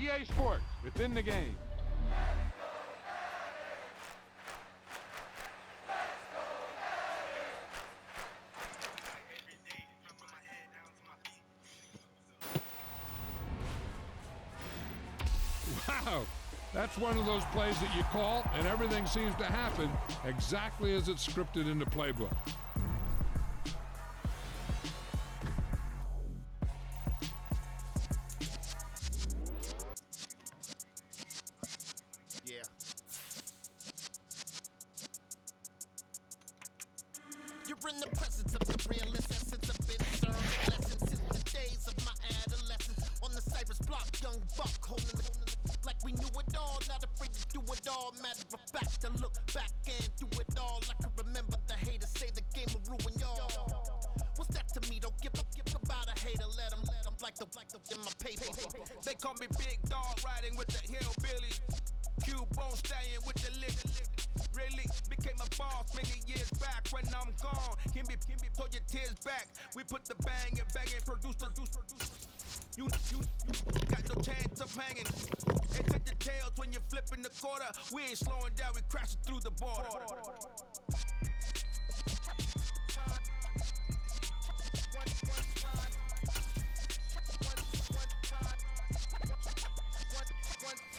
EA Sports, within the game. Wow, that's one of those plays that you call and everything seems to happen exactly as it's scripted in the playbook. Yeah. You're in the presence of the realest essence of been served lessons since the days of my adolescence. On the Cypress block, young buck holding the like we knew it all, not afraid to do it all. Matter of fact, to look back and do it all. I can remember the haters say the game will ruin y'all. What's that to me? Don't give about a hater. Let them like the in my paper. They call me Big Dog, riding with the hillbilly. Q-Bone stallion with the lick. Really became a boss many years back. When I'm gone, can be pull your tears back. We put the bang and produce. You got no chance of hanging. And take the tails when you're flipping the quarter. We ain't slowing down, we crashing through the border.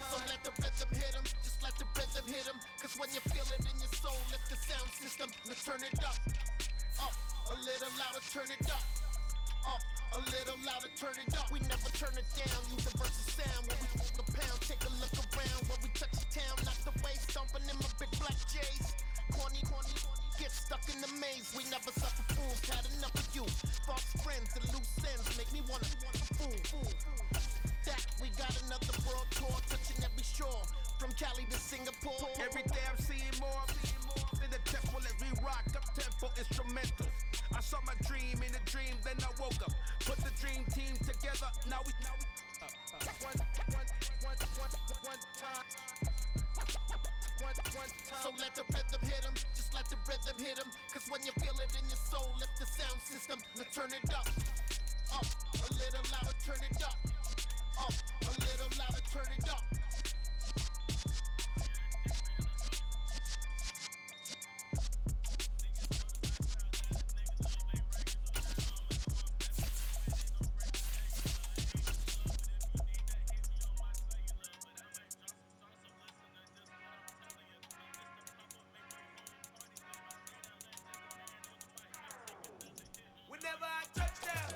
So let the rhythm hit him, just let the rhythm hit him. Cause when you feel it in your soul, lift the sound system, now turn it up. Up, a little louder, turn it up. Up, a little louder, turn it up. We never turn it down, universal sound. When we the pound, take a look around. When we touch the town, knock the way, stomping in my big black J's. Corny, get stuck in the maze. We never suffer fools, had enough of you. False friends and loose ends make me wanna fool. That we got another world tour, touching every shore, from Cali to Singapore. Every day I'm seeing more in the temple as we rock up tempo instrumentals. I saw my dream in a dream, then I woke up. Put the dream team together, now we So let the rhythm hit him, just let the rhythm hit him. Cause when you feel it in your soul, lift the sound system, now turn it up. Up, a little louder, turn it up. Up, a little louder, turn it up. Whenever I touchdown.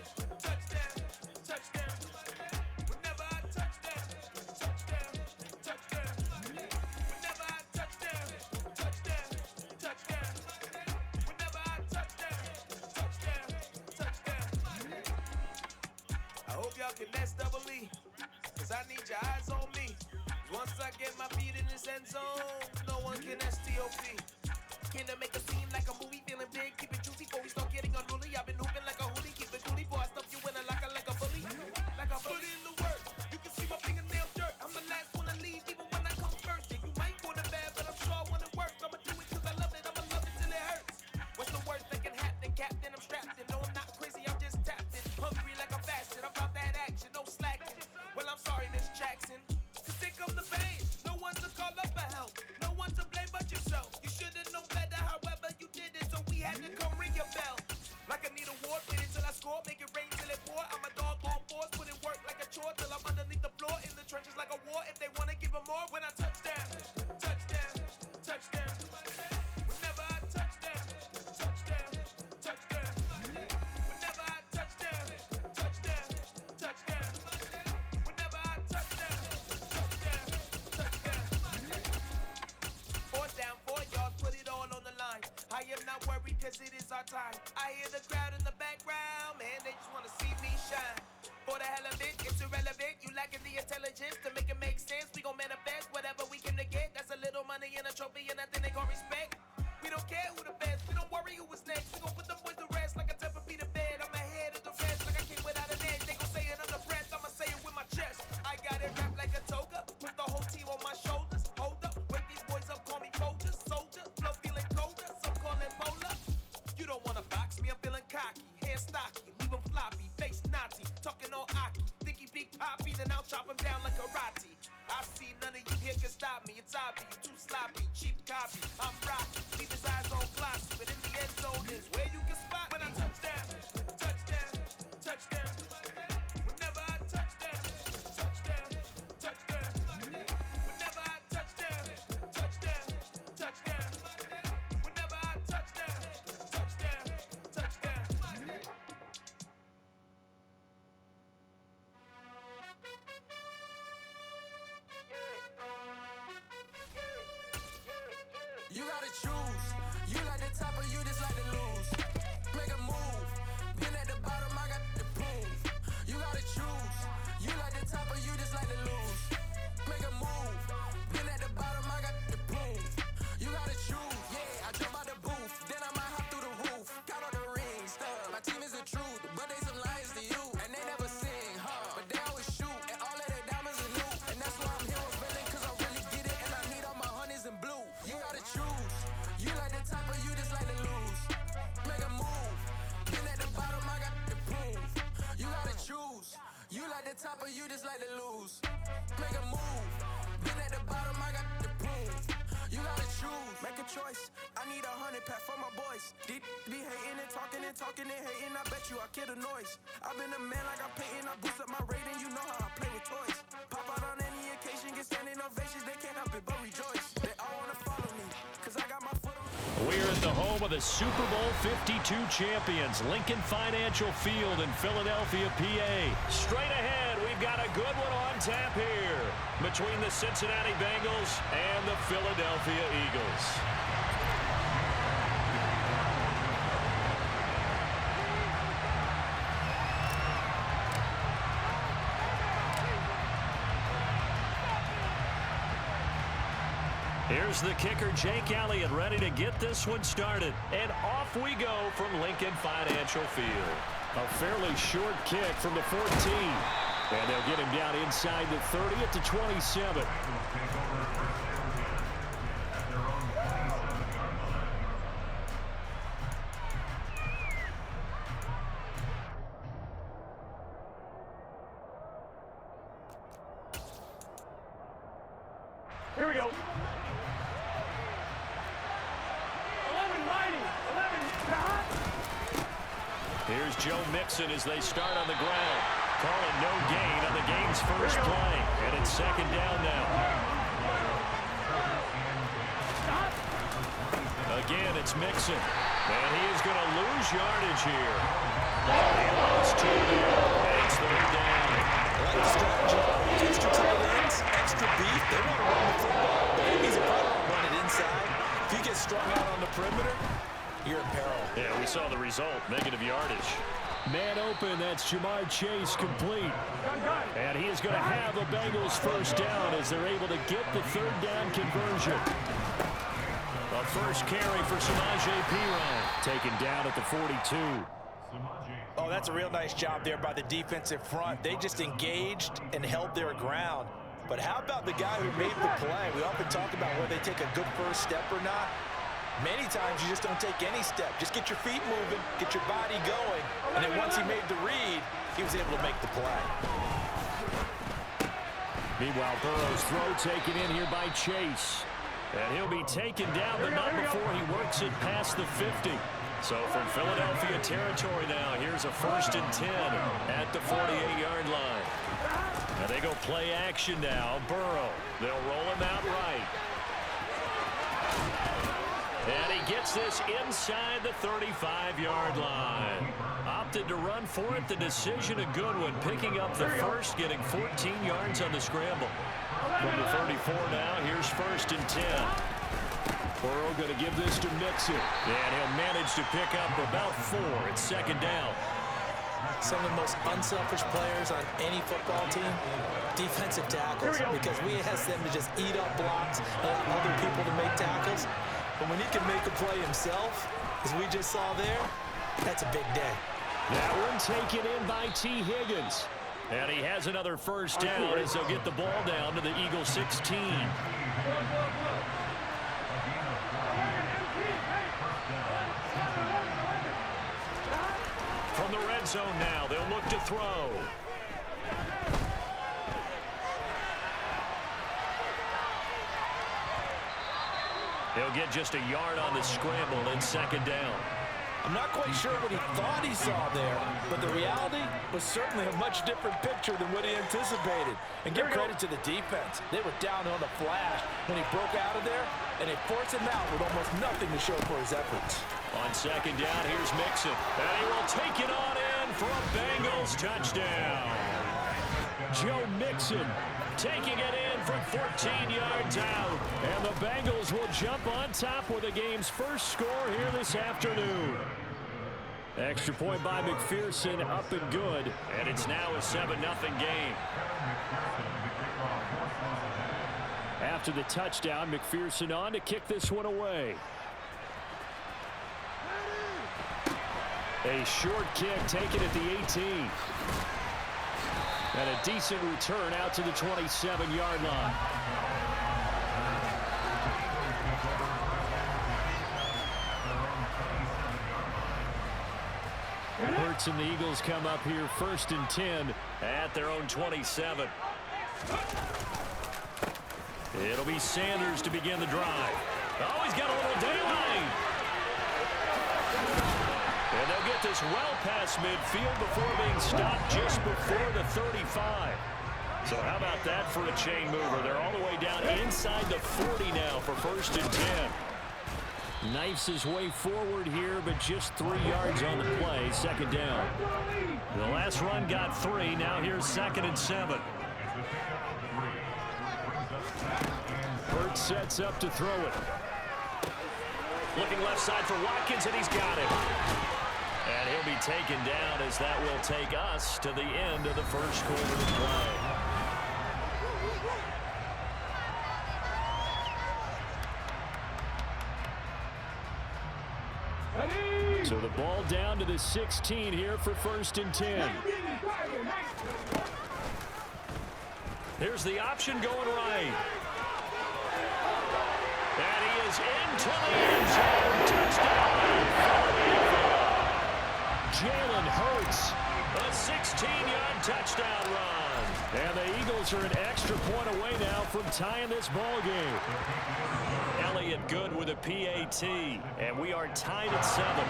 Whenever I touchdown. Whenever I touchdown. Whenever I touchdown. I hope y'all can nest double E, cause I need your eyes on me. Once I get my feet in this end zone, no one can STOP. Can I make a scene like a movie, feeling big, keep it juicy before we start getting unruly. I've been hooping like a hoodie, keep it coolie, boy, I stuff you in a locker like a bully. Like a bully in the work, you can see my fingernail dirt. I'm the last one to leave, even when I come first. Yeah, you might go to bed, but I'm sure I want it work. I'ma do it cause I love it, I'ma love it till it hurts. What's the worst that can happen, Captain? I'm strapped in, no I'm not crazy, I'm just tapped in. Hungry like I'm fasting, I'm about that action, no slacking. Well, I'm sorry, Miss Jackson, cause here come the pain. No one to call up for help, no one to blame but yourself. You should've known better, however you did it, so we had to come ring your bell. Like I need a ward, wait until I score, make it rain till it pour. I'm a dog on force, put in work like a chore till I'm underneath the floor, in the trenches like a war. If they wanna give them more, when I touchdown. Whenever I touchdown. Whenever I touchdown. Whenever I touchdown. Fourth down, 4 yards, put it all on the line. I am not worried cause it is our time. I hear the crowd in the background, man, they just wanna see me shine. For the hell of it, it's irrelevant. You lacking the intelligence to make it make sense. We gon' manifest whatever we came to get. That's a little money and a trophy and nothing they gon' respect. We don't care who the best, we don't worry who was next. We gon' put them boys to rest like a 10 feet of bed. I'm ahead of the rest like I came without an edge. They gon' say it under breath, I'ma say it with my chest. I got it wrapped like a toga, put the whole team on my shoulders. Hold up, wake these boys up, call me Folger, soldier. Flow feeling colder, some call it polar. You don't wanna box me, I'm feeling cocky. Hair stocky, leave him floppy, face Nazi. Talking all aki, think he big pop. copy, then I'll chop him down like karate. I see none of you here can stop me. It's obvious, you too sloppy, cheap copy. I'm rocky, keep his eyes on glossy, but in the end zone is where you can spot when I touch down, touchdown, touchdown. Whenever I touch down, touchdown, touchdown. Whenever I touch down, touchdown, touchdown. Whenever I touch down, touchdown, touchdown. You gotta choose. You like the top or you just like to lose. Make a move. Been at the bottom, I got the proof. You gotta choose. You like the top or you just like to lose. Make a move. Been at the bottom, I got the proof. You gotta choose. Yeah, I jump out the booth. Then I might hop through the roof. Got all the rings. My team is the truth, but they some liars to you. And they never sing, but they always shoot. And all of their diamonds are new. And that's why I'm here revealing, cause I really get it. And I need all my honeys in blue. You gotta choose. You like the top or you just like to lose. Make a move. Been at the bottom, I got the proof. You gotta choose. You like the top or you just like to lose. Make a move. Been at the bottom, I got the proof. You gotta choose. Make a choice. I need 100 pack for my boys. Be hating and talking and talking and hating. I bet you I kill the noise. I've been a man like I'm Peyton. I boost up my rating. You know how I play with toys. Pop out on any occasion, get standing ovations. They can't help it but rejoice. They all wanna follow me, cause I got my foot on. We're at the home of the Super Bowl 52 champions, Lincoln Financial Field in Philadelphia, PA. Straight ahead, we've got a good one on tap here between the Cincinnati Bengals and the Philadelphia Eagles. Here's the kicker, Jake Elliott, ready to get this one started. And off we go from Lincoln Financial Field. A fairly short kick from the 14. And they'll get him down inside the 30 at the 27. Here we go. 11 mighty. 11. Here's Joe Mixon as they start on the ground. Calling no gain on the game's first play. And it's second down now. Again, it's Mixon. And he is going to lose yardage here. He lost 2 there. And it's third down. Right strategy. Extra tight ends, extra beef. They want to run the football. The Aggies are probably going to run it inside. If you get strung out on the perimeter, you're in peril. Yeah, we saw the result. Negative yardage. Man open, that's Jamar Chase complete. And he is going to have the Bengals first down as they're able to get the third down conversion. A first carry for Samaje Perine, taken down at the 42. Oh, that's a real nice job there by the defensive front. They just engaged and held their ground. But how about the guy who made the play? We often talk about whether they take a good first step or not. Many times you just don't take any step. Just get your feet moving, get your body going. And then once he made the read, he was able to make the play. Meanwhile, Burrow's throw taken in here by Chase. And he'll be taken down, but not before he works it past the 50. So from Philadelphia territory now, here's a 1st and 10 at the 48-yard line. And they go play action now. Burrow, they'll roll him out right. And he gets this inside the 35-yard line. Opted to run for it. The decision a good one. Picking up the first, getting 14 yards on the scramble. From the 34 now, here's 1st and 10. Burrow going to give this to Mixon. And he'll manage to pick up about 4. It's second down. Some of the most unselfish players on any football team, defensive tackles, because we ask them to just eat up blocks and allow other people to make tackles. But when he can make a play himself, as we just saw there, that's a big day. That one taken in by T. Higgins. And he has another first down as they'll get the ball down to the Eagle 16. From the red zone now, they'll look to throw. He'll get just a yard on the scramble and second down. I'm not quite sure what he thought he saw there, but the reality was certainly a much different picture than what he anticipated. And give credit to the defense. They were down on the flash when he broke out of there, and they forced him out with almost nothing to show for his efforts. On second down, here's Mixon. And he will take it on in for a Bengals touchdown. Joe Mixon taking it in from 14 yards out. And the Bengals will jump on top with the game's first score here this afternoon. Extra point by McPherson, up and good. And it's now a 7-0 game. After the touchdown, McPherson on to kick this one away. A short kick taken at the 18. And a decent return out to the 27-yard line. Hurts and the Eagles come up here 1st and 10 at their own 27. It'll be Sanders to begin the drive. Oh, he's got a little daylight. And they'll get this well past midfield before being stopped just before the 35. So how about that for a chain mover? They're all the way down inside the 40 now for 1st and 10. Knifes his way forward here, but just 3 yards on the play. Second down. The last run got 3. Now here's 2nd and 7. Hurts sets up to throw it. Looking left side for Watkins, and he's got it. And he'll be taken down as that will take us to the end of the first quarter of play. So the ball down to the 16 here for 1st and 10. Here's the option going right. And he is into the end zone. Touchdown. Jalen Hurts, a 16-yard touchdown run. And the Eagles are an extra point away now from tying this ball game. Elliott good with a PAT, and we are tied at 7.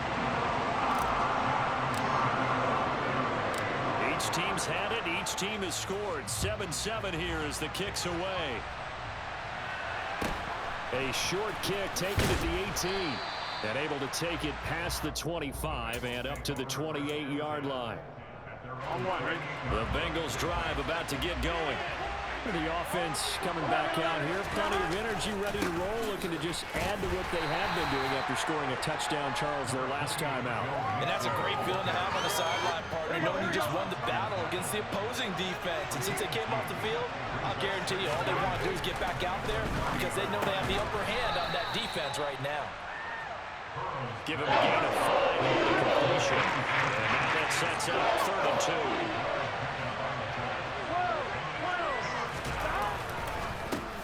Each team's had it. Each team has scored. 7-7 here as the kick's away. A short kick taken at the 18. And able to take it past the 25 and up to the 28-yard line. The Bengals drive about to get going. The offense coming back out here. Plenty of energy, ready to roll, looking to just add to what they have been doing after scoring a touchdown, Charles, their last time out. And that's a great feeling to have on the sideline, partner, knowing you just won the battle against the opposing defense. And since they came off the field, I'll guarantee you all they want to do is get back out there because they know they have the upper hand on that defense right now. Give him a gain of 5 on the completion. And now that sets up 3rd and 2.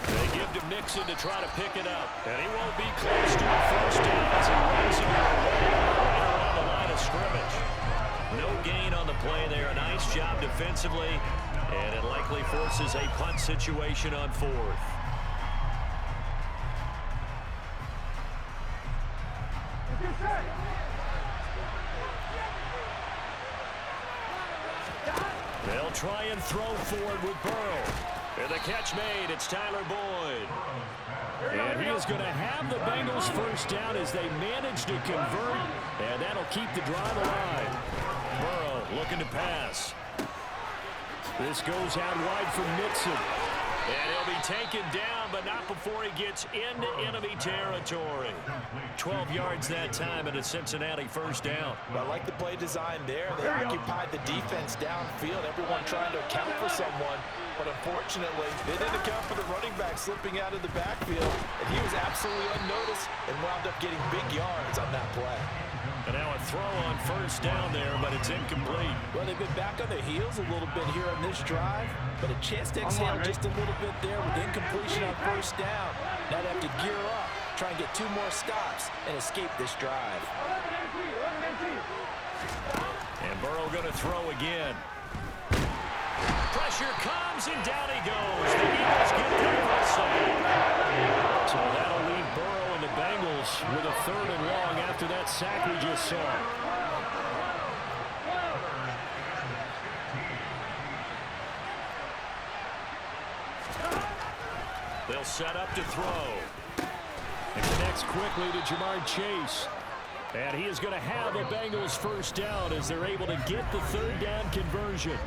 They give to Mixon to try to pick it up. And he won't be close to a first down as he runs him right around the line of scrimmage. No gain on the play there. A nice job defensively. And it likely forces a punt situation on 4th. They'll try and throw forward with Burrow. And the catch made. It's Tyler Boyd. And he is going to have the Bengals first down as they manage to convert. And that'll keep the drive alive. Burrow looking to pass. This goes out wide for Mixon. And he'll be taken down, but not before he gets into enemy territory. 12 yards that time and a Cincinnati first down. I like the play design there. They occupied the defense downfield, everyone trying to account for someone. But unfortunately, they didn't account for the running back slipping out of the backfield. And he was absolutely unnoticed and wound up getting big yards on that play. And now a throw on first down there, but it's incomplete. Well, they've been back on their heels a little bit here on this drive, but a chance to exhale just a little bit there with incompletion on first down. Now they have to gear up, try and get 2 more stops, and escape this drive. And Burrow going to throw again. Pressure comes, and down he goes. The Eagles get there for a second. So that'll leave Burrow in the Bengals with a 3rd and long after that sack we just saw. They'll set up to throw. And connects quickly to Jamar Chase. And he is going to have a Bengals first down as they're able to get the 3rd down conversion.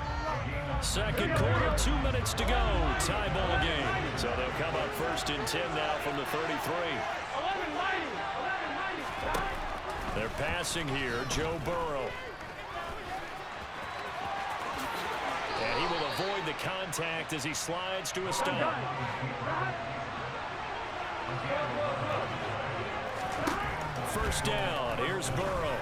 Second quarter, 2 minutes to go. Tie ball game. So they'll come up 1st and 10 now from the 33. They're passing here, Joe Burrow. And he will avoid the contact as he slides to a stop. First down, here's Burrow.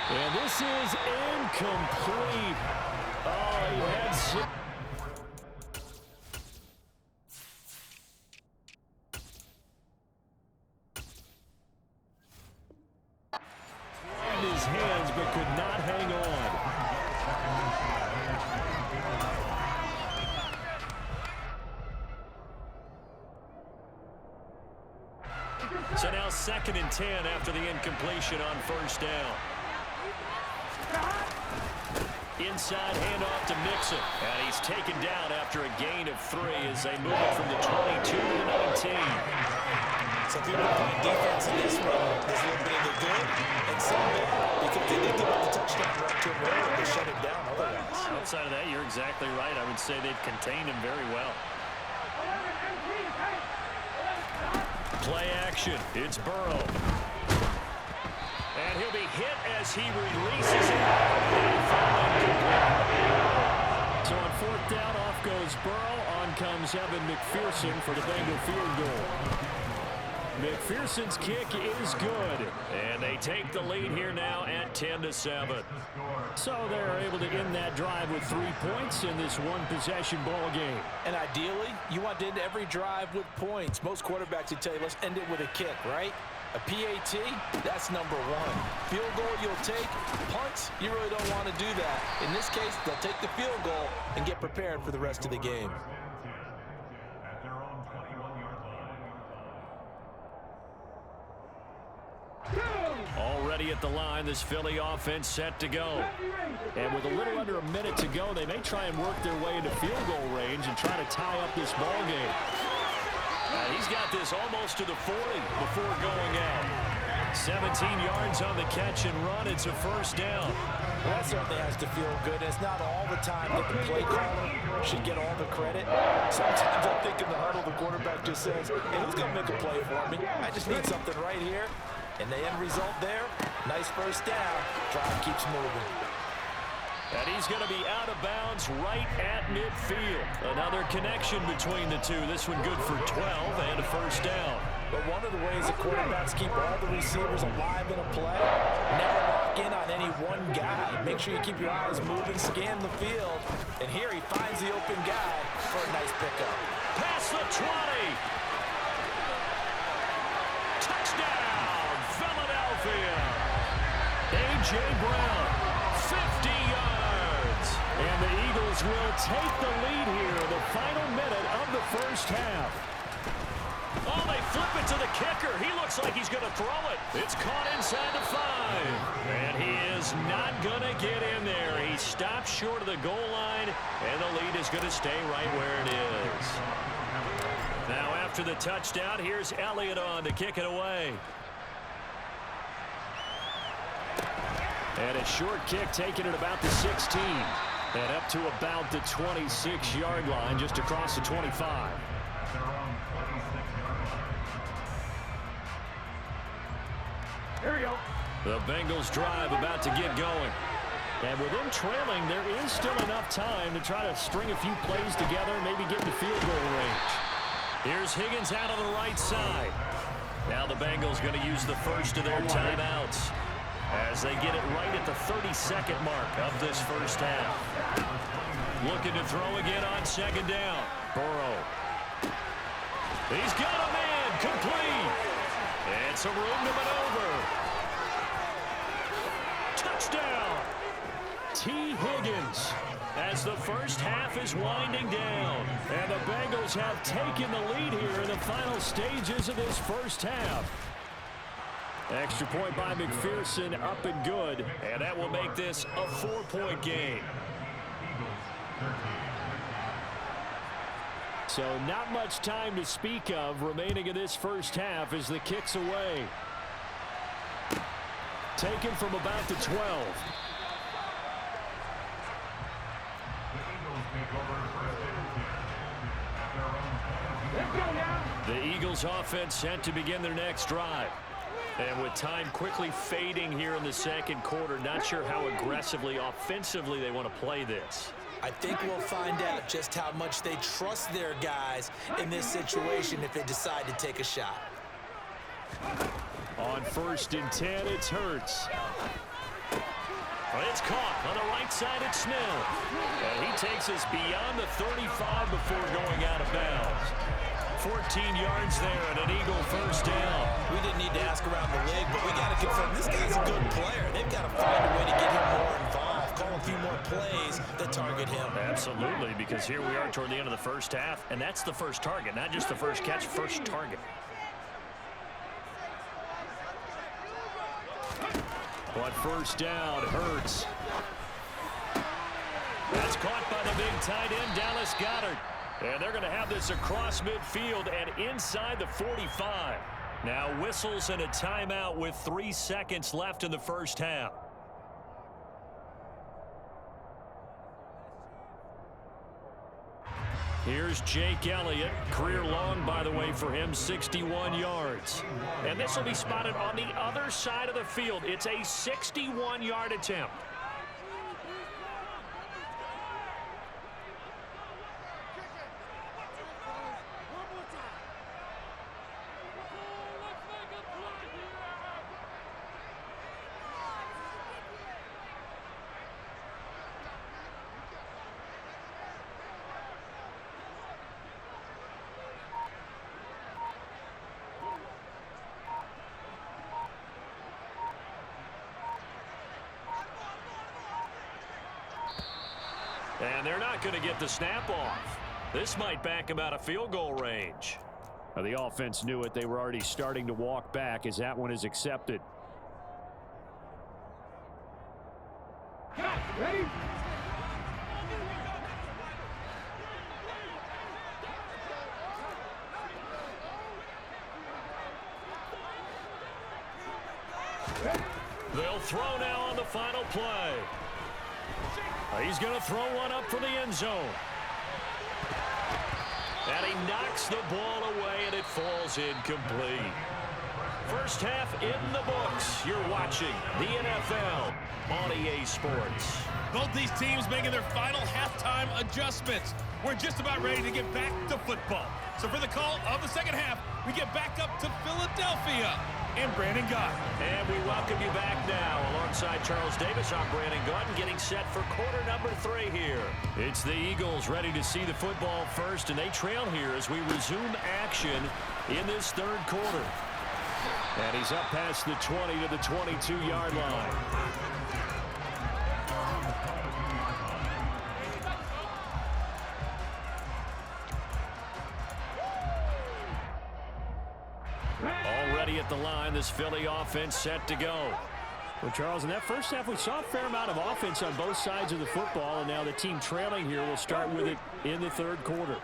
And this is incomplete. Oh, he had some. In his hands, but could not hang on. So now 2nd and 10 after the incompletion on first down. Inside handoff to Mixon. And he's taken down after a gain of 3 as they move it from the 22 to the 19. So people are playing defense in this one. There's a little bit of the good and some bad because they did give up the touchdown run to him earlier. They shut him down otherwise. Outside of that, you're exactly right. I would say they've contained him very well. Play action. It's Burrow. And he'll be hit as he releases it. So on 4th down, off goes Burrow. On comes Evan McPherson for the Bengal field goal. McPherson's kick is good. And they take the lead here now at 10-7. So they're able to end that drive with 3 points in this one-possession ball game. And ideally, you want to end every drive with points. Most quarterbacks would tell you, let's end it with a kick, right? A PAT, that's number 1. Field goal you'll take. Punts, you really don't want to do that. In this case, they'll take the field goal and get prepared for the rest of the game. Already at the line, this Philly offense set to go. And with a little under a minute to go, they may try and work their way into field goal range and try to tie up this ball game. He's got this almost to the 40 before going out. 17 yards on the catch and run. It's a first down. Well, that certainly has to feel good. It's not all the time that the play caller should get all the credit. Sometimes I think in the huddle, the quarterback just says, hey, who's going to make a play for me? I just need something right here. And the end result there, nice first down. Drive keeps moving. And he's going to be out of bounds right at midfield. Another connection between the two. This one good for 12 and a first down. But one of the ways the quarterbacks keep all the receivers alive in a play, never lock in on any one guy. Make sure you keep your eyes moving, scan the field. And here he finds the open guy for a nice pickup. Past the 20. Touchdown, Philadelphia. A.J. Brown, 50 yards. And the Eagles will take the lead here in the final minute of the first half. Oh, they flip it to the kicker. He looks like he's going to throw it. It's caught inside the 5. And he is not going to get in there. He stops short of the goal line, and the lead is going to stay right where it is. Now after the touchdown, here's Elliott on to kick it away. And a short kick taken at about the 16. And up to about the 26-yard line, just across the 25. Here we go. The Bengals drive about to get going. And with them trailing, there is still enough time to try to string a few plays together, maybe get to field goal range. Here's Higgins out on the right side. Now the Bengals going to use the first of their timeouts as they get it right at the 32nd mark of this first half. Looking to throw again on second down. Burrow. He's got a man complete. And some room to maneuver. Touchdown. T. Higgins. as the first half is winding down. And the Bengals have taken the lead here in the final stages of this first half. Extra point by McPherson, up and good. And that will make this a 4-point game. So not much time to speak of remaining in this first half as the kick's away. Taken from about the 12. The Eagles offense set to begin their next drive. And with time quickly fading here in the second quarter, not sure how aggressively, offensively they want to play this. I think we'll find out just how much they trust their guys in this situation if they decide to take a shot. On 1st and 10, it's Hurts. It's caught on the right side. It's Snell. And he takes us beyond the 35 before going out of bounds. 14 yards there and an Eagle first down. We didn't need to ask around the league, but we got to confirm this guy's a good player. They've got to find a way to get him more involved, call a few more plays that target him. Absolutely, because here we are toward the end of the first half, and that's the first target, not just the first catch, first target. But first down, Hurts. That's caught by the big tight end, Dallas Goedert. And they're going to have this across midfield and inside the 45. Now whistles and a timeout with 3 seconds left in the first half. Here's Jake Elliott. Career long, by the way, for him, 61 yards. And this will be spotted on the other side of the field. It's a 61-yard attempt. And they're not going to get the snap off. This might back them out of field goal range. The offense knew it. They were already starting to walk back as that one is accepted. Ready? They'll throw now on the final play. He's going to throw one up for the end zone. And he knocks the ball away, and it falls incomplete. First half in the books. You're watching the NFL on EA Sports. Both these teams making their final halftime adjustments. We're just about ready to get back to football. So for the call of the second half, we get back up to Philadelphia and Brandon Gott. And we welcome you back now. Alongside Charles Davis, I'm Brandon Gott, getting set for quarter number 3 here. It's the Eagles ready to see the football first, and they trail here as we resume action in this third quarter. And he's up past the 20 to the 22-yard line. Already at the line, this Philly offense set to go. Well, Charles, in that first half, we saw a fair amount of offense on both sides of the football, and now the team trailing here will start with it in the third quarter.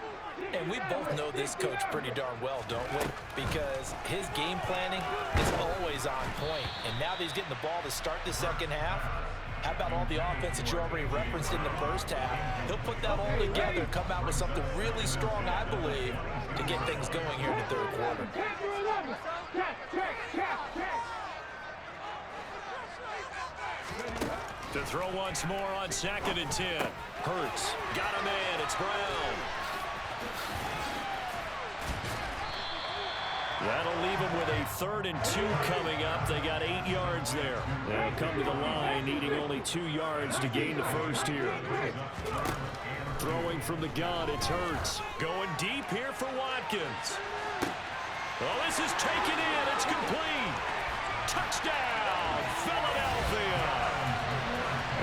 And we both know this coach pretty darn well, don't we? Because his game planning is always on point. And now that he's getting the ball to start the second half, how about all the offense that you already referenced in the first half? He'll put that all together, come out with something really strong, I believe, to get things going here in the third quarter. To throw once more on 2nd and 10. Hurts. Got him in. It's Brown. That'll leave him with a 3rd and 2 coming up. They got 8 yards there. They'll come to the line, needing only 2 yards to gain the first here. Throwing from the gun, it's Hurts. Going deep here for Watkins. Oh, this is taken in. It's complete. Touchdown, Philadelphia.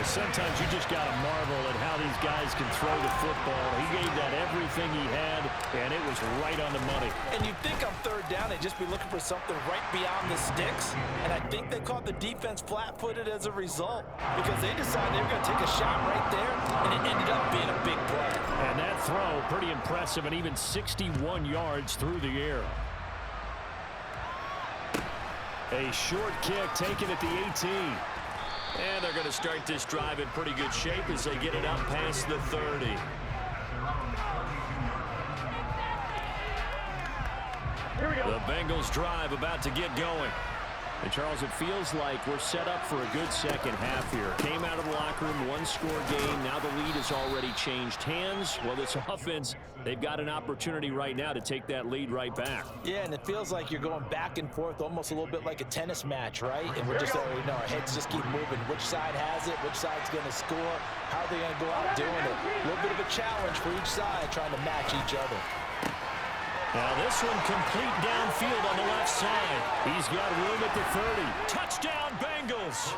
sometimes you just got to marvel at how these guys can throw the football. He gave that everything he had, and it was right on the money. And you'd think on third down they'd just be looking for something right beyond the sticks, and I think they caught the defense flat-footed as a result because they decided they were going to take a shot right there, and it ended up being a big play. And that throw, pretty impressive, and even 61 yards through the air. A short kick taken at the 18. And they're going to start this drive in pretty good shape as they get it up past the 30. The Bengals drive about to get going. And, Charles, it feels like we're set up for a good second half here. Came out of the locker room, one-score game. Now the lead has already changed hands. Well, this offense, they've got an opportunity right now to take that lead right back. Yeah, and it feels like you're going back and forth almost a little bit like a tennis match, right? And we're just, our heads just keep moving. Which side has it? Which side's going to score? How are they going to go out doing it? A little bit of a challenge for each side trying to match each other. Now this one complete downfield on the left side. He's got room at the 30. Touchdown, Bengals!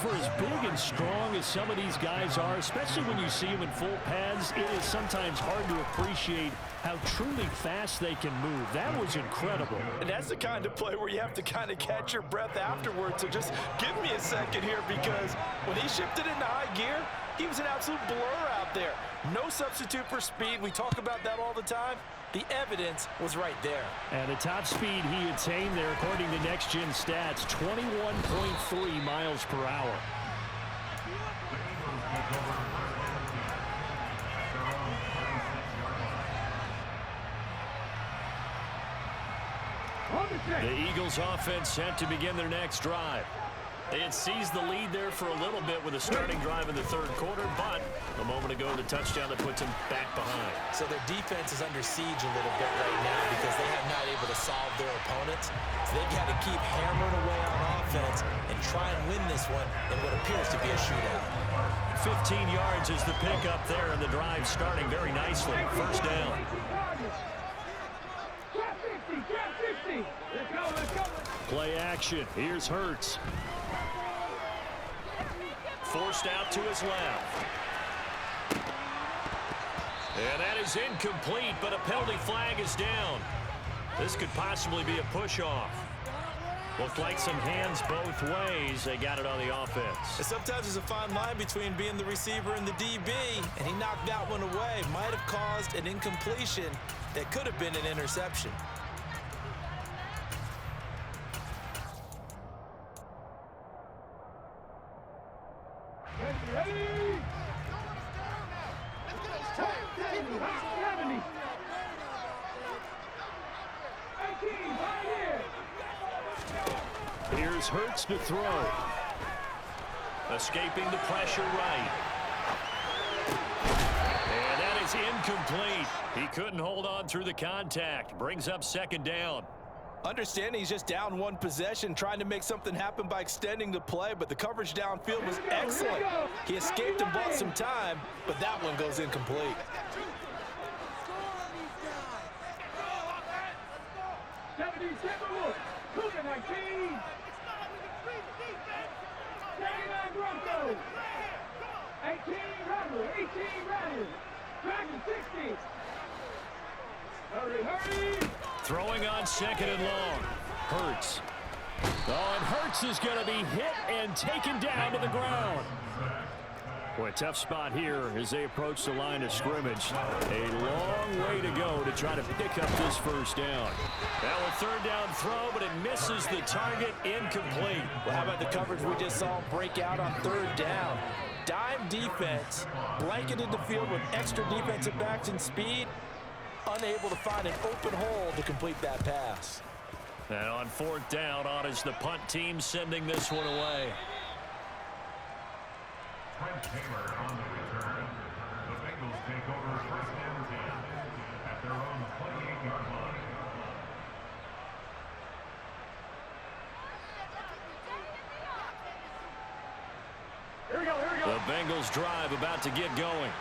For as big and strong as some of these guys are, especially when you see them in full pads, it is sometimes hard to appreciate how truly fast they can move. That was incredible. And that's the kind of play where you have to kind of catch your breath afterwards. So just give me a second here, because when he shifted into high gear, he was an absolute blur out there. No substitute for speed. We talk about that all the time. The evidence was right there. And the top speed he attained there, according to Next Gen Stats, 21.3 miles per hour. The Eagles offense set to begin their next drive. They had seized the lead there for a little bit with a starting drive in the third quarter, but a moment ago the touchdown that puts them back behind. So their defense is under siege a little bit right now because they have not able to solve their opponents. So they've got to keep hammering away on offense and try and win this one in what appears to be a shootout. 15 yards is the pickup there, and the drive starting very nicely. First down. Play action. Here's Hurts. Forced out to his left. And that is incomplete, but a penalty flag is down. This could possibly be a push-off. Looked like some hands both ways. They got it on the offense. And sometimes there's a fine line between being the receiver and the DB, and he knocked that one away. Might have caused an incompletion that could have been an interception. Here's Hurts to throw. Escaping the pressure right. And that is incomplete. He couldn't hold on through the contact. Brings up second down. Understanding he's just down one possession, trying to make something happen by extending the play, but the coverage downfield was excellent. He escaped and bought some time, but that one goes incomplete. Throwing on second and long. Hurts. Oh, and Hurts is going to be hit and taken down to the ground. Boy, tough spot here as they approach the line of scrimmage. A long way to go to try to pick up this first down. Now a third down throw, but it misses the target, incomplete. Well, how about the coverage we just saw break out on third down? Dime defense, blanketed the field with extra defensive backs and speed, unable to find an open hole to complete that pass. And on fourth down, on is the punt team sending this one away. Trent Taylor on the return. The Bengals take over first and 10 at their own 28-yard line. The Bengals drive about to get going.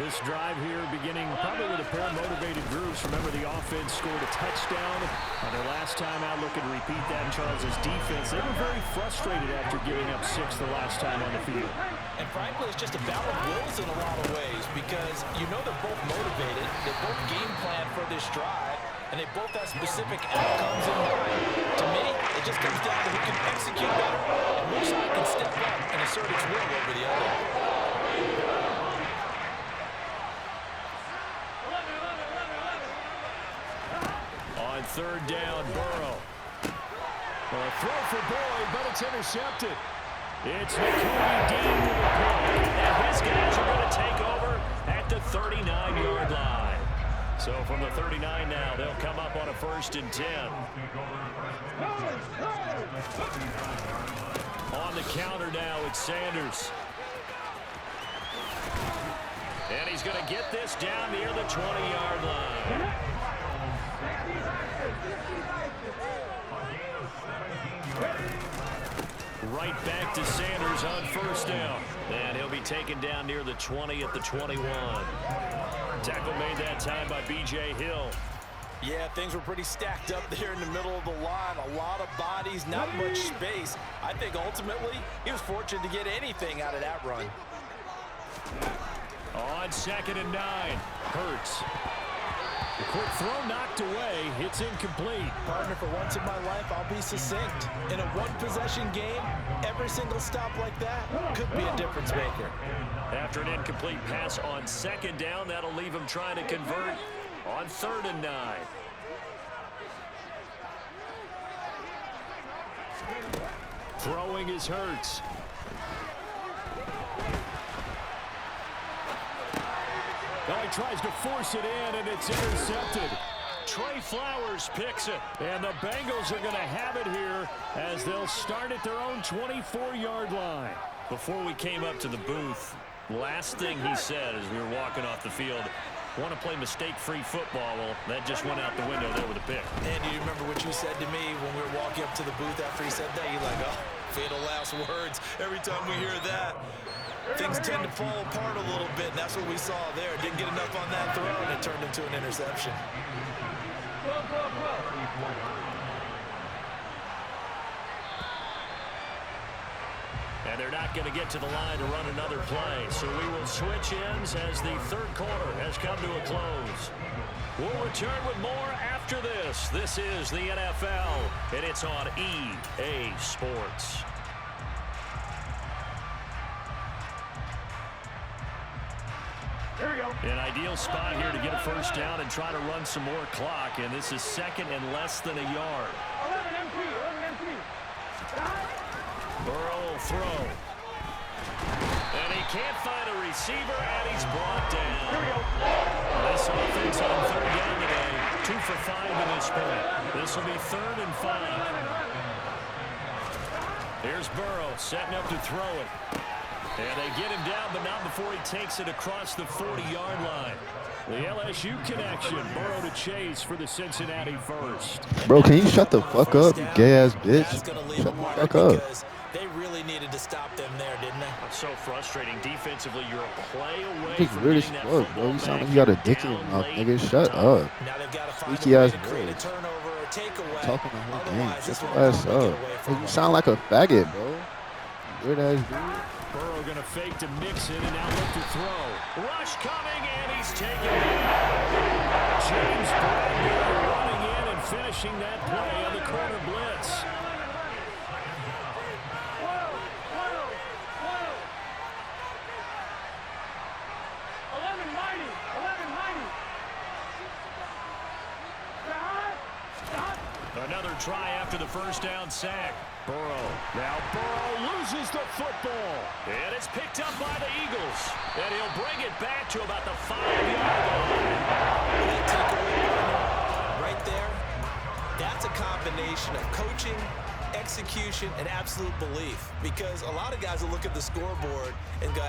This drive here beginning probably with a pair of motivated groups. Remember, the offense scored a touchdown on their last time out. Looking to repeat that in Charles's defense. They were very frustrated after giving up 6 the last time on the field. And frankly, it's just a battle of wills in a lot of ways because you know they're both motivated. They both game plan for this drive, and they both have specific outcomes in mind. To me, it just comes down to who can execute better and which side can step up and assert its will over the other. On third down, Burrow. A throw for Boyd, but it's intercepted. It's McCoy Dean with a pick. And his guys are going to take over at the 39-yard line. So from the 39 now, they'll come up on a 1st and 10. On the counter now, it's Sanders. And he's going to get this down near the 20-yard line. Right back to Sanders on 1st down. And he'll be taken down near the 20 at the 21. Tackle made that time by B.J. Hill. Yeah, things were pretty stacked up there in the middle of the line. A lot of bodies, not much space. I think ultimately he was fortunate to get anything out of that run. On 2nd and 9, Hurts. The quick throw knocked away. It's incomplete. Partner, for once in my life, I'll be succinct. In a one-possession game, every single stop like that could be a difference maker. After an incomplete pass on 2nd down, that'll leave him trying to convert on 3rd and 9. Throwing is Hurts. Now he tries to force it in, and it's intercepted. Trey Flowers picks it, and the Bengals are going to have it here as they'll start at their own 24-yard line. Before we came up to the booth, last thing he said as we were walking off the field, want to play mistake-free football. Well, that just went out the window there with a pick. And do you remember what you said to me when we were walking up to the booth after he said that? You're like, oh, fatal last words. Every time we hear that, things tend to fall apart a little bit, and that's what we saw there. Didn't get enough on that throw, and it turned into an interception. And they're not going to get to the line to run another play. So we will switch ends as the 3rd quarter has come to a close. We'll return with more after this. This is the NFL, and it's on EA Sports. An ideal spot here to get a 1st down and try to run some more clock. And this is 2nd and less than a yard. Burrow will throw. And he can't find a receiver, and he's brought down. This offense on 3rd down today, 2 for 5 to this point. This will be 3rd and 5. Here's Burrow setting up to throw it. And they get him down, but not before he takes it across the 40-yard line. The LSU connection, Burrow to Chase for the Cincinnati first. Bro, can you shut the fuck up, you gay-ass bitch? Shut the fuck up. They really needed to stop them there, didn't they? It's so frustrating. Defensively, you're a play away It's from weird as getting that fuck, football bro. You sound like back. you got a dick in your mouth, nigga. Shut up. Now they've got to find Squeaky a way ass to create a words. turnover or takeaway. Talking the whole game. Otherwise, Shut this your one ass will get up. away Hey, from you them. sound like a faggot, bro. Weird ass dude. Burrow going to fake to mix it and now look to throw. Rush coming, and he's taken it. James Bradbury running in and finishing that play on the corner blitz. Another try after the 1st down sack. Burrow. Now Burrow loses the football. And it's picked up by the Eagles. And he'll bring it back to about the 5-yard line. That takeaway right there, that's a combination of coaching, execution, and absolute belief. Because a lot of guys will look at the scoreboard and go,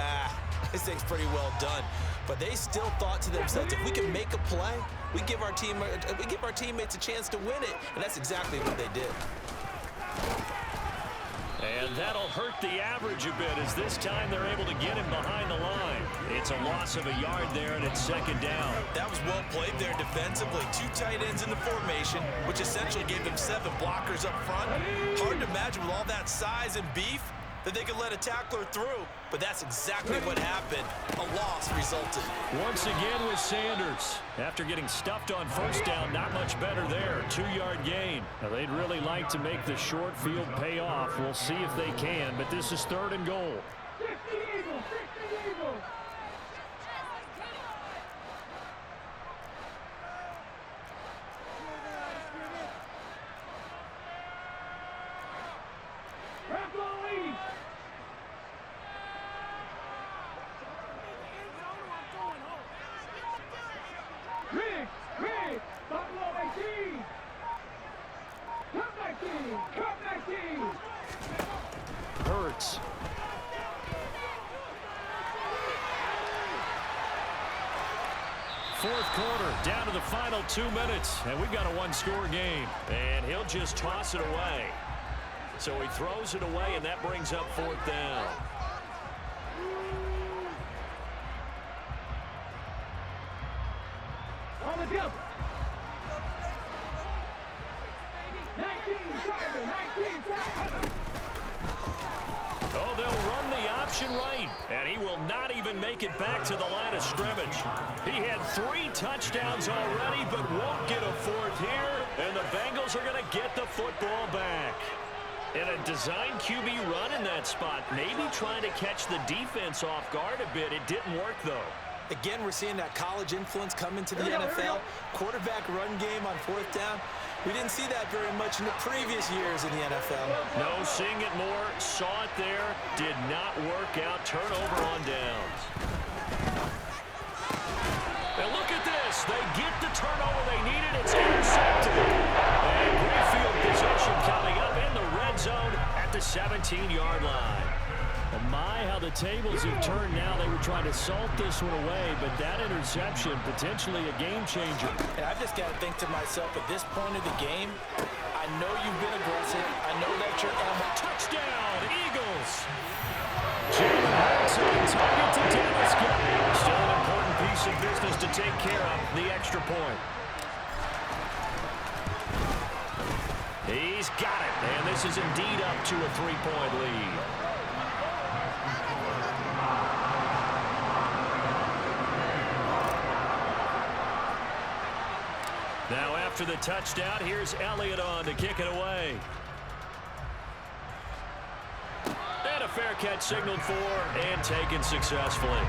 this thing's pretty well done. But they still thought to themselves, if we can make a play, we give our teammates a chance to win it. And that's exactly what they did. And that'll hurt the average a bit as this time they're able to get him behind the line. It's a loss of a yard there, and it's second down. That was well played there defensively. 2 tight ends in the formation, which essentially gave them 7 blockers up front. Hard to imagine with all that size and beef that they could let a tackler through, but that's exactly what happened. A loss resulted. Once again with Sanders. After getting stuffed on first down, not much better there. 2-yard gain. Now, they'd really like to make the short field pay off. We'll see if they can, but this is 3rd and goal. Hurts. Fourth quarter, down to the final 2 minutes, and we've got a 1-score game. And he'll just toss it away. So he throws it away, and that brings up 4th down. On the jump. 19, Oh, they'll run the option right, and he will not even make it back to the line of scrimmage. He had 3 touchdowns already, but won't get a 4th here, and the Bengals are going to get the football back. And a design QB run in that spot, maybe trying to catch the defense off guard a bit. It didn't work, though. Again, we're seeing that college influence come into the NFL. Quarterback run game on 4th down. We didn't see that very much in the previous years in the NFL. No, seeing it more. Saw it there. Did not work out. Turnover on downs. And look at this. They get the turnover they needed. It's intercepted. And great field position coming up in the red zone at the 17-yard line. Oh my, how the tables have turned now. They were trying to salt this one away, but that interception, potentially a game changer. And I've just got to think to myself, at this point of the game, I know you've been aggressive. I know that you're touchdown, Eagles. Jalen Hurts on target to Dallas. Still an important piece of business to take care of, the extra point. He's got it, and this is indeed up to a 3-point lead. Now after the touchdown, here's Elliott on to kick it away. And a fair catch signaled for and taken successfully.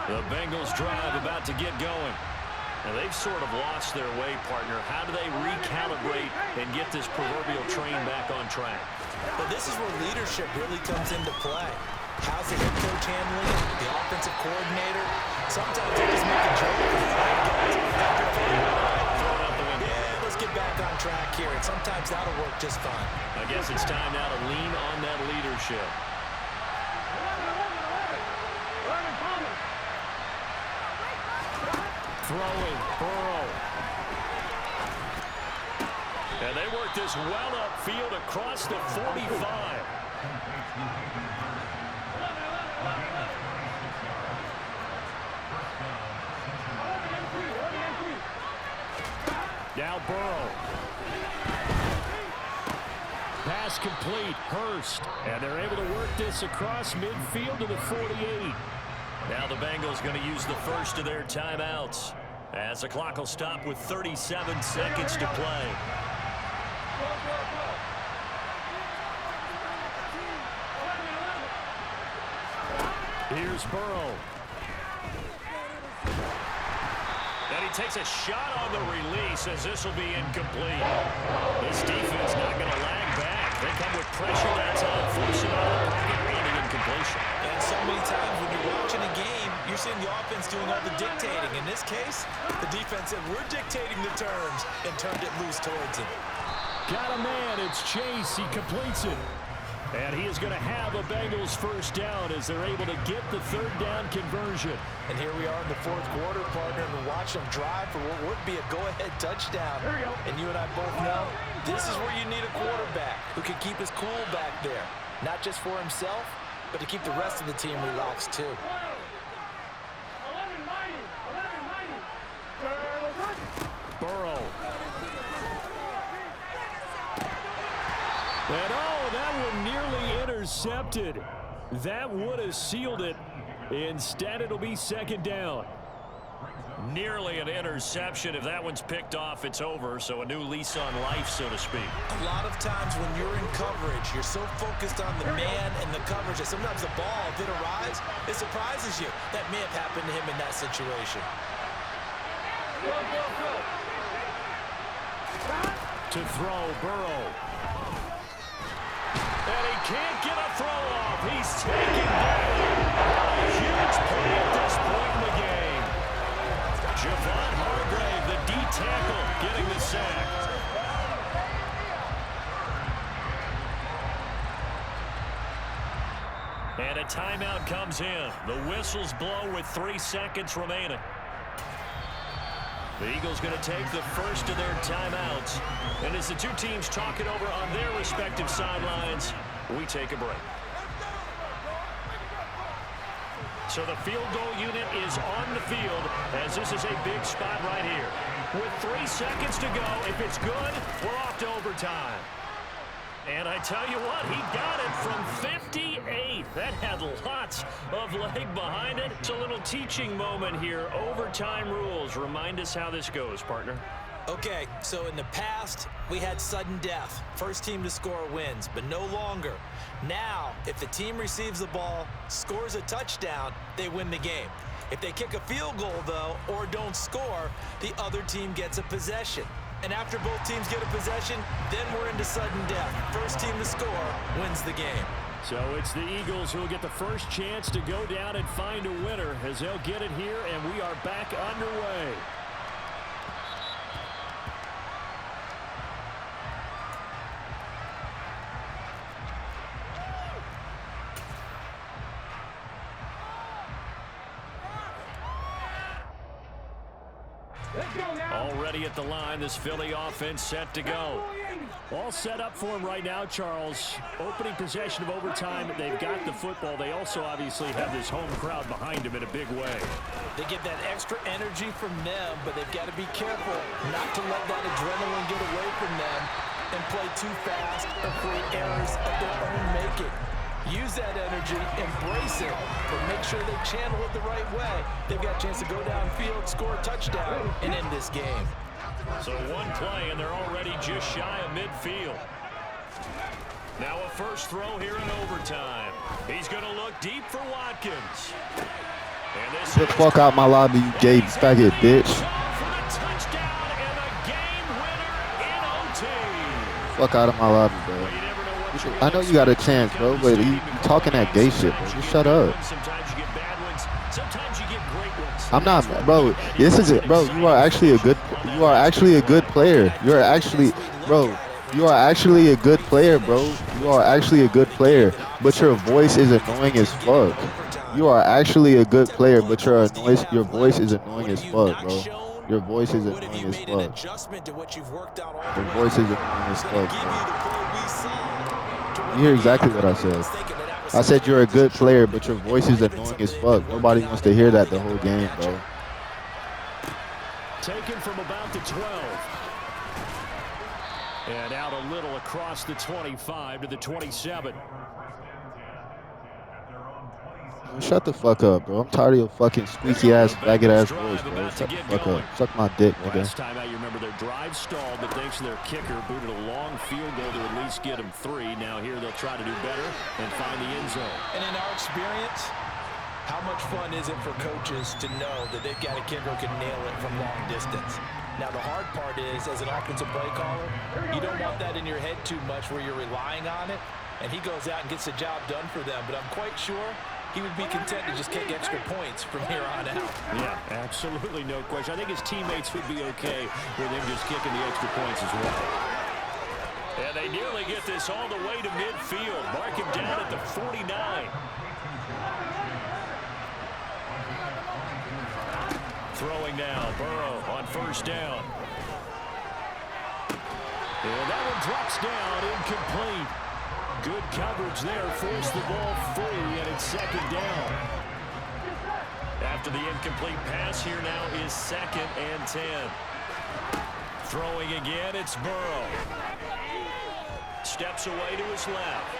The Bengals drive about to get going. Now, they've sort of lost their way, partner. How do they recalibrate and get this proverbial train back on track? Well, this is where leadership really comes into play. How's the head coach handling it? The offensive coordinator? Sometimes they just make a joke. Yeah, let's get back on track here. And sometimes that'll work just fine. I guess it's time now to lean on that leadership. Throwing, Burrow. And they work this well upfield across the 45. Now Burrow. Pass complete, Hurst. And they're able to work this across midfield to the 48. Now the Bengals going to use the first of their timeouts as the clock will stop with 37 seconds to play. Here's Burrow. And he takes a shot on the release as this will be incomplete. This defense not going to lag back. They come with pressure that time, forcing out of the pocket and incompletion. And so many times when you're watching a game, you're seeing the offense doing all the dictating. In this case, the defense said, we're dictating the terms, and turned it loose towards him. Got a man. It's Chase. He completes it. And he is going to have a Bengals first down as they're able to get the third down conversion. And here we are in the fourth quarter, partner, and watch them drive for what would be a go-ahead touchdown. And you and I both know this is where you need a quarterback who can keep his cool back there. Not just for himself, but to keep the rest of the team relaxed too. Burrow. And oh, that one nearly intercepted. That would have sealed it. Instead, it'll be second down. Nearly an interception. If that one's picked off, it's over. So a new lease on life, so to speak. A lot of times when you're in coverage, you're so focused on the man and the coverage that sometimes the ball, if it arrives, it surprises you. That may have happened to him in that situation. To throw, Burrow. And he can't get a throw off. He's taken down. A huge play at this point in the game. Javon Hargrave, the D tackle, getting the sack. And a timeout comes in. The whistles blow with 3 seconds remaining. The Eagles going to take the first of their timeouts. And as the two teams talk it over on their respective sidelines, we take a break. So the field goal unit is on the field as this is a big spot right here. With 3 seconds to go, if it's good, we're off to overtime. And I tell you what, he got it from 58. That had lots of leg behind it. It's a little teaching moment here. Overtime rules. Remind us how this goes, partner. Okay, so in the past, we had sudden death. First team to score wins, but no longer. Now, if the team receives the ball, scores a touchdown, they win the game. If they kick a field goal, though, or don't score, the other team gets a possession. And after both teams get a possession, then we're into sudden death. First team to score wins the game. So it's the Eagles who will get the first chance to go down and find a winner as they'll get it here, and we are back underway. Already at the line, this Philly offense set to go. All set up for him right now, Charles. Opening possession of overtime. They've got the football. They also obviously have this home crowd behind them in a big way. They get that extra energy from them, but they've got to be careful not to let that adrenaline get away from them and play too fast or create errors of their own making. Use that energy, embrace it, but make sure they channel it the right way. They've got a chance to go downfield, score a touchdown, and end this game. So one play, and they're already just shy of midfield. Now a first throw here in overtime. He's going to look deep for Watkins. And this Get the fuck out my lobby, you gay faggot, bitch. Fuck out of my lobby, bro. I know you got a chance, bro, but you talking that gay shit, bro. Just shut up. Sometimes you get bad ones. Sometimes you get great ones. I'm not, bro. This is it, bro. You are actually a good player. You're actually, bro. You are actually a good player, bro. You are actually a good player, but your voice is annoying as fuck. You are actually a good player, but your voice is annoying as fuck, bro. Your voice is annoying as fuck. Your voice is annoying as fuck, bro. You hear exactly what I said. I said you're a good player, but your voice is annoying as fuck. Nobody wants to hear that the whole game, bro. Taken from about the 12. And out a little across the 25 to the 27. Shut the fuck up, bro. I'm tired of your fucking squeaky-ass, faggot-ass voice, bro. Shut the fuck up. Suck my dick, nigga. Last time out, you remember their drive stalled, but thanks to their kicker, booted a long field goal to at least get them 3. Now here they'll try to do better and find the end zone. And in our experience, how much fun is it for coaches to know that they've got a kicker who can nail it from long distance? Now, the hard part is, as an offensive play caller, you don't want that in your head too much where you're relying on it, and he goes out and gets the job done for them. But I'm quite sure he would be content to just kick extra points from here on out. Yeah, absolutely no question. I think his teammates would be okay with him just kicking the extra points as well. And they nearly get this all the way to midfield. Mark him down at the 49. Throwing now, Burrow on first down. And that one drops down, incomplete. Good coverage there, forced the ball free, and it's second down. After the incomplete pass, here now is 2nd and 10. Throwing again, it's Burrow. Steps away to his left.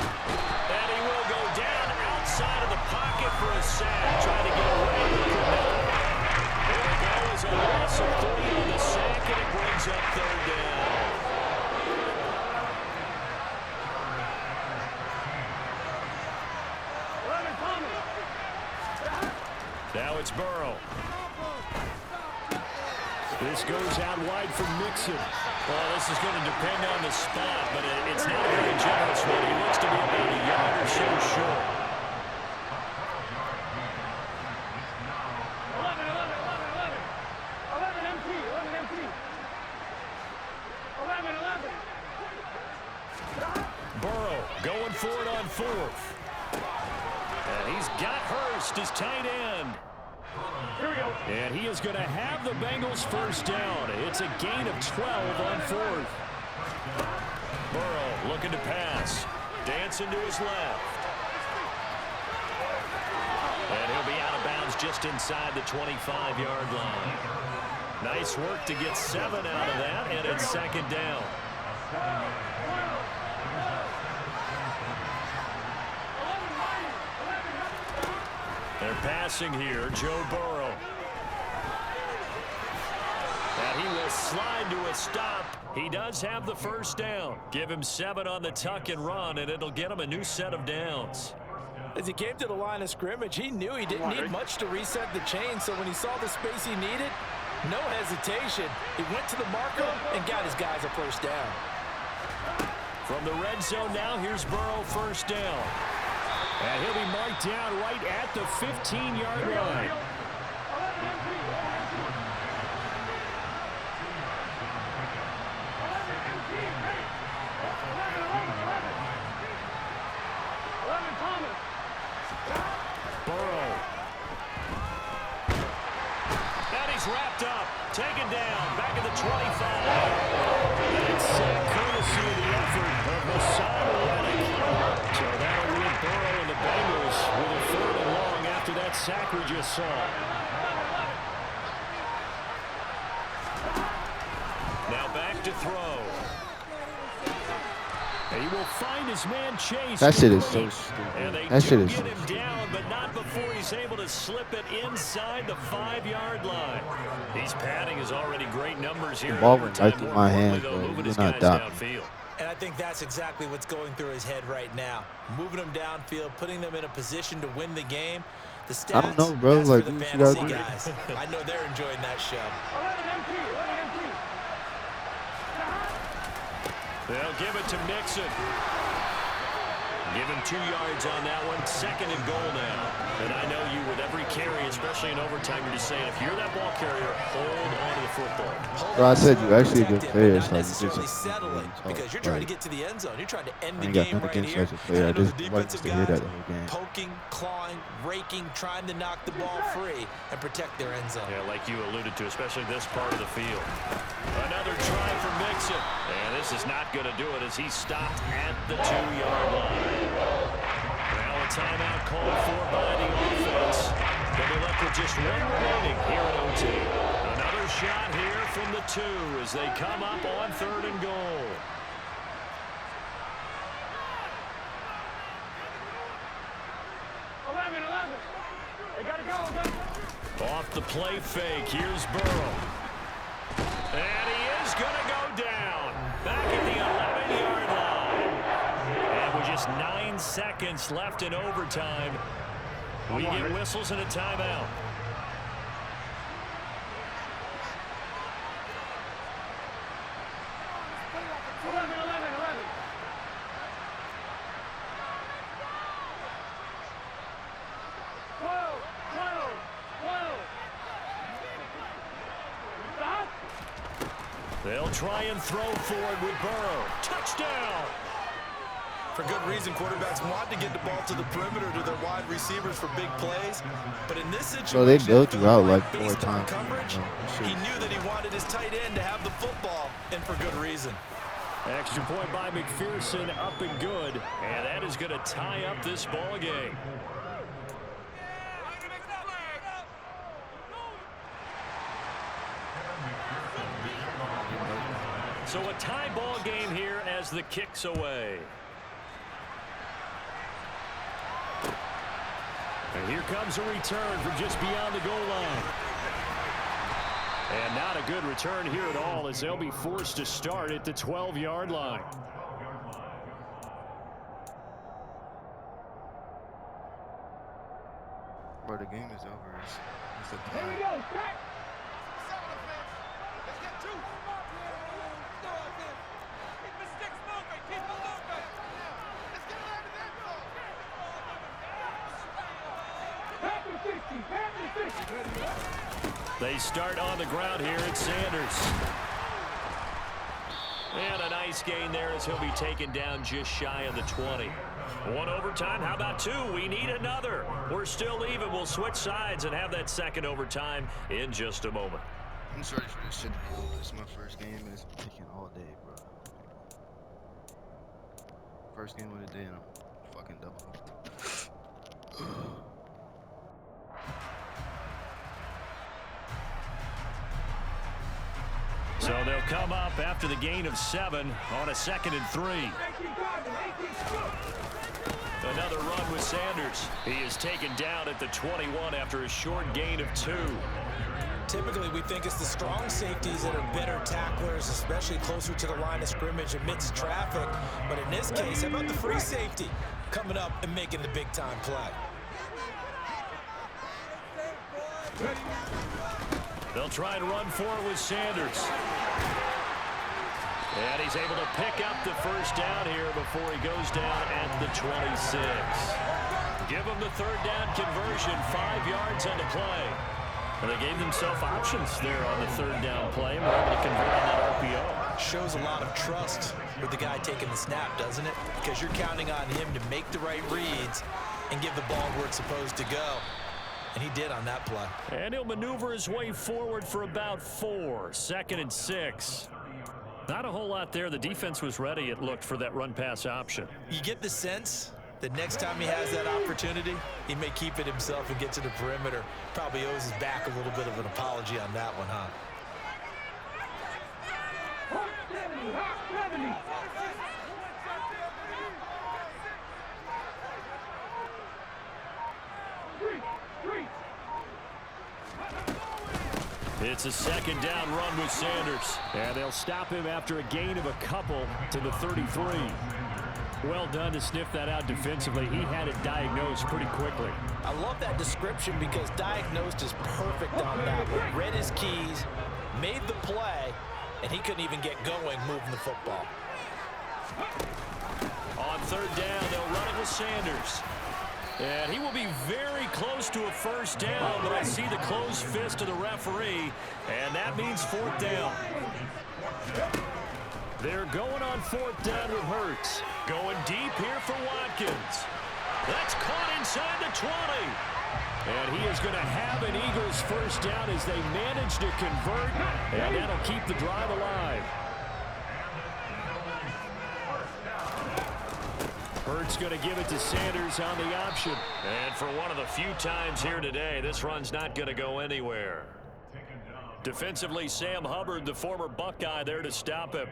And he will go down outside of the pocket for a sack. Trying to get away, but could not. There we go, is a loss of 3 on the sack, and it brings up 3rd down. Now it's Burrow. This goes out wide for Mixon. Well, this is going to depend on the spot, but it's not a very generous one. He looks to be about a yard or so short. 11 empty. Burrow going for it on 4th. And he's got Hurst, his tight end. And he is going to have the Bengals first down. It's a gain of 12 on 4th. Burrow looking to pass. Dancing to his left. And he'll be out of bounds just inside the 25-yard line. Nice work to get 7 out of that, and it's 2nd down. They're passing here, Joe Burrow. And he will slide to a stop. He does have the first down. Give him 7 on the tuck and run, and it'll get him a new set of downs. As he came to the line of scrimmage, he knew he didn't need much to reset the chain, so when he saw the space he needed, no hesitation. He went to the marker and got his guys a first down. From the red zone now, here's Burrow first down. And he'll be marked down right at the 15-yard line. Burrow. And he's wrapped up. Taken down. Back at the 25. It's courtesy of the effort of Masai. So that'll leave Burrow and the Bengals with a 3rd and long after that sack we just saw. Now back to throw. He will find his man Chase. That shit is so stupid. And they That shit is get so him down, but not before he's able to slip it inside the 5-yard line. He's padding his already great numbers here. The ball went right through my hands, bro. Moving his You're not guys down. downfield. And I think that's exactly what's going through his head right now. Moving them downfield, putting them in a position to win the game. The stats, I don't know, bro. that's Like, for the what you gotta fantasy do? guys. I know they're enjoying that show. They'll give it to Mixon. Give him 2 yards on that one. 2nd and goal now. And I know you, with every carry, especially in overtime, you're just saying, if you're that ball carrier, hold on to the football. Bro, I said you're actually a good player. Not So you just necessarily settling, because you're trying to get to the end zone. You're trying to end the game right here. against such a player. I And just the wanted defensive to hear that guys the whole game. poking, clawing, raking, trying to knock the ball free and protect their end zone. Yeah, like you alluded to, especially this part of the field. Another try for Mixon. And this is not going to do it as he stopped at the 2-yard line. Now a timeout called for by the offense. They'll be left with just 1 remaining here at OT. Another shot here from the 2 as they come up on 3rd and goal. They gotta go. Off the play fake, here's Burrow. And he is going to go down. Back at the 11-yard line. And with just 9 seconds left in overtime, we get whistles and a timeout. They'll try and throw forward with Burrow. Touchdown! For good reason, quarterbacks want to get the ball to the perimeter to their wide receivers for big plays. But in this situation, So they built you out like 4 based on times. coverage, he knew that he wanted his tight end to have the football, and for good reason. Extra point by McPherson, up and good. And that is going to tie up this ball game. So a tie ball game here as the kick's away. And here comes a return from just beyond the goal line. And not a good return here at all as they'll be forced to start at the 12-yard line. Bro, the game is over. It's a Here we tie. go, Pat. They start on the ground here at Sanders. And a nice gain there as he'll be taken down just shy of the 20. One overtime. How about 2? We need another. We're still even. We'll switch sides and have that second overtime in just a moment. I'm sorry for this shit to be over. This is my first game and it's been taking all day, bro. First game of the day and I'm fucking double. So they'll come up after the gain of 7 on a 2nd and 3. Another run with Sanders. He is taken down at the 21 after a short gain of 2. Typically, we think it's the strong safeties that are better tacklers, especially closer to the line of scrimmage amidst traffic. But in this case, how about the free safety coming up and making the big-time play? They'll try and run forward with Sanders. And he's able to pick up the first down here before he goes down at the 26. Give him the 3rd down conversion, 5 yards on the play. And they gave themselves options there on the 3rd down play and were able to convert on that RPO. Shows a lot of trust with the guy taking the snap, doesn't it? Because you're counting on him to make the right reads and give the ball where it's supposed to go. And he did on that play. And he'll maneuver his way forward for about 4. 2nd and 6. Not a whole lot there. The defense was ready, it looked, for that run-pass option. You get the sense that next time he has that opportunity, he may keep it himself and get to the perimeter. Probably owes his back a little bit of an apology on that one, huh? It's a 2nd down run with Sanders. And they'll stop him after a gain of a couple to the 33. Well done to sniff that out defensively. He had it diagnosed pretty quickly. I love that description because diagnosed is perfect on that one. Read his keys, made the play, and he couldn't even get going moving the football. On 3rd down, they'll run it with Sanders. And he will be very close to a first down, but I see the closed fist of the referee, and that means 4th down. They're going on 4th down with Hurts. Going deep here for Watkins. That's caught inside the 20. And he is going to have an Eagles first down as they manage to convert, and that'll keep the drive alive. Hurts going to give it to Sanders on the option. And for one of the few times here today, this run's not going to go anywhere. Defensively, Sam Hubbard, the former Buckeye, there to stop him.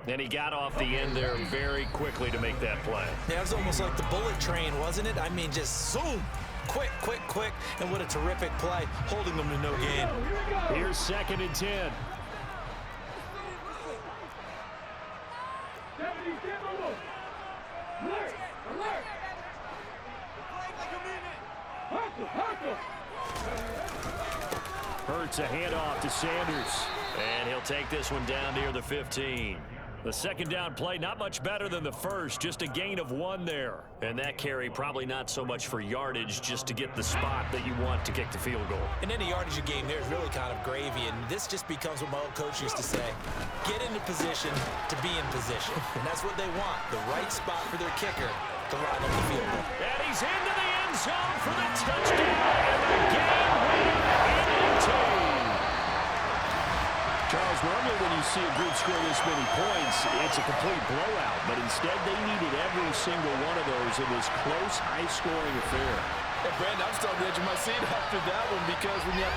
And he got off the end there very quickly to make that play. Yeah, it was almost like the bullet train, wasn't it? I mean, just zoom. Quick, quick, quick. And what a terrific play, holding them to no gain. Here's 2nd and 10. Hurts a handoff to Sanders. And he'll take this one down near the 15. The second down play, not much better than the first, just a gain of 1 there. And that carry probably not so much for yardage, just to get the spot that you want to kick the field goal. And any yardage you gain there is really kind of gravy, and this just becomes what my old coach used to say. Get into position to be in position. And that's what they want, the right spot for their kicker to line up the field goal. And he's into the end zone for the touchdown, and the game winner in OT. Charles, normally when you see a group score this many points, it's a complete blowout. But instead, they needed every single one of those in this close, high-scoring affair. Hey, Brandon, I'm still on the edge of my seat after that one because when you have